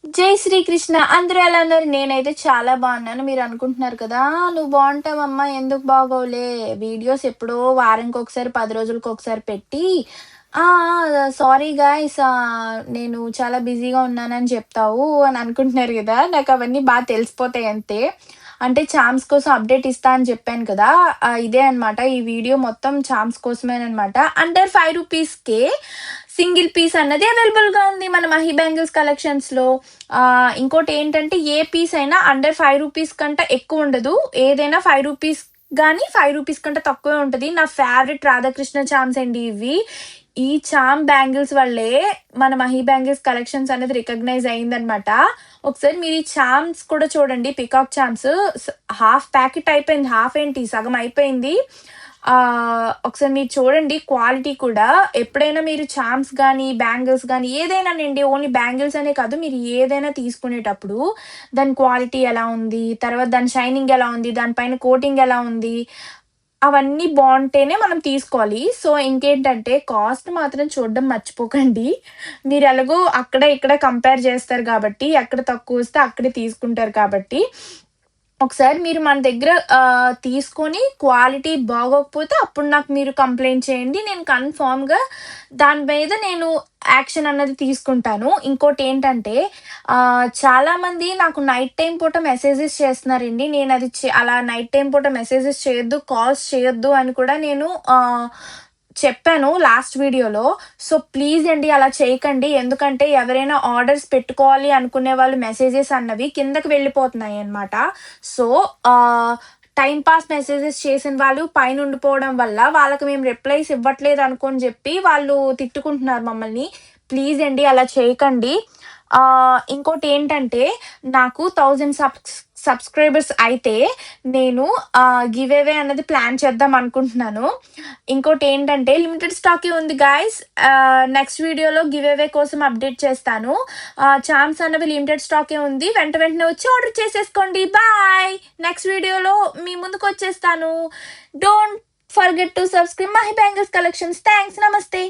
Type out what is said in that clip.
జై శ్రీకృష్ణ. అందరూ ఎలా ఉన్నారు? నేనైతే చాలా బాగున్నాను. మీరు అనుకుంటున్నారు కదా! "నువ్వు బావుంటావమ్మా, ఎందుకు బాగోవులే? వీడియోస్ ఎప్పుడో వారానికొకసారి, 10 రోజులకొకసారి పెట్టి ఆ! సారీ గైస్ నేను చాలా బిజీగా ఉన్నానని చెప్తావు" అని అనుకుంటున్నారు గదా! నాకవన్నీ తెలిసిపోతాయి అంతే. అంటే చార్మ్స్ కోసం అప్డేట్ ఇస్తా అని చెప్పాను కదా! ఇదే అనమాట. ఈ వీడియో మొత్తం చార్మ్స్ కోసమేననమాట. అండర్ ₹5కే సింగిల్ పీస్ అన్నది అవైలబుల్‌గా ఉంది మన 'మహి బ్యాంగిల్స్ కలెక్షన్స్‌లో'. ఇంకోటేంటంటే ఏ పీస్ అయినా అండర్ ₹5 కంటే ఎక్కువుండదు. ఏదైనా ₹5 గానీ, ₹5 కంటే తక్కువే ఉంటది. నా ఫేవరెట్ రాధాకృష్ణ చార్మ్స్ అండి ఇవి. ఈ చార్మ్ బ్యాంగిల్స్ వల్లే మన 'మహి బ్యాంగిల్స్ కలెక్షన్స్' అనేది రికగ్నైజ్ అయిందనమాట. ఒకసారి మీరు ఈ చార్మ్స్ కూడా చూడండి. పికాక్ చార్మ్స్ హాఫ్ ప్యాకెట్ అయిపోయింది. హాఫ్ ఏంటి సగం అయిపోయింది. ఒకసారి మీరు చూడండి క్వాలిటీ కూడా. ఎప్పుడైనా మీరు చార్మ్స్ గానీ, బ్యాంగిల్స్ గానీ ఏదైనానండి ఓన్లీ బ్యాంగిల్స్ అనే కాదు మీరు ఏదైనా తీసుకునేటప్పుడు దాని క్వాలిటీ ఎలా ఉంది, తర్వాత దాని షైనింగ్ ఎలా ఉంది, దాని పైన కోటింగ్ ఎలా ఉంది, అవన్నీ బావుంటేనే మనం తీసుకోవాలి. సో, ఇంకేంటంటే కాస్ట్ మాత్రం చూడడం మర్చిపోకండి. మీరెలాగో అక్కడ, ఇక్కడ కంపేర్ చేస్తారు గాబట్టి, ఎక్కడ తక్కువొస్తే అక్కడే తీసుకుంటారు కాబట్టి, ఒకసారి మీరు మన దగ్గర తీసుకొని క్వాలిటీ బాగోకపోతే అప్పుడు నాకు మీరు కంప్లెయింట్ చేయండి. నేను కన్ఫర్మ్‌గా దాని మీద నేను యాక్షన్ అన్నది తీసుకుంటాను. ఇంకోటేంటంటే చాలామంది నాకు నైట్ టైమ్ పూట మెసేజెస్ చేస్తున్నారండి. నేనది అలా నైట్ టైమ్ పూట మెసేజెస్ చేయొద్దు, కాల్స్ చేయొద్దు అని కూడా నేను చెప్పాను లాస్ట్ వీడియోలో. సో, ప్లీజ్ అండి అలా చేయకండి. ఎందుకంటే ఎవరైనా ఆర్డర్స్ పెట్టుకోవాలి అనుకునే వాళ్ళు మెసేజెస్ అన్నవి కిందకి వెళ్ళిపోతున్నాయన్నమాట. సో, టైమ్ పాస్ మెసేజెస్ చేసిన వాళ్ళు పైనుండిపోవడం వల్ల వాళ్ళకి మేము రిప్లైస్ ఇవ్వట్లేదు అనుకోని జెప్పి వాళ్ళు తిట్టుకుంటున్నారు మమ్మల్ని. ప్లీజ్ అండి అలా చేయకండి. ఇంకోటేంటంటే నాకు 1000 సబ్స్క్రైబర్స్ అయితే నేను గివ్ అవే అన్నది ప్లాన్ చేద్దాం అనుకుంటున్నాను. ఇంకోటేంటంటే లిమిటెడ్ స్టాకే ఉంది గైస్. నెక్స్ట్ వీడియోలో గివ్ అవే కోసం అప్డేట్ చేస్తాను. చార్మ్స్ అన్నవి లిమిటెడ్ స్టాకే ఉంది. వెంటనే వచ్చి ఆర్డర్ చేసేసుకోండి. బాయ్. నెక్స్ట్ వీడియోలో మీ ముందుకొచ్చేస్తాను. Don't forget to subscribe Mahi bangles collections. Thanks. నమస్తే.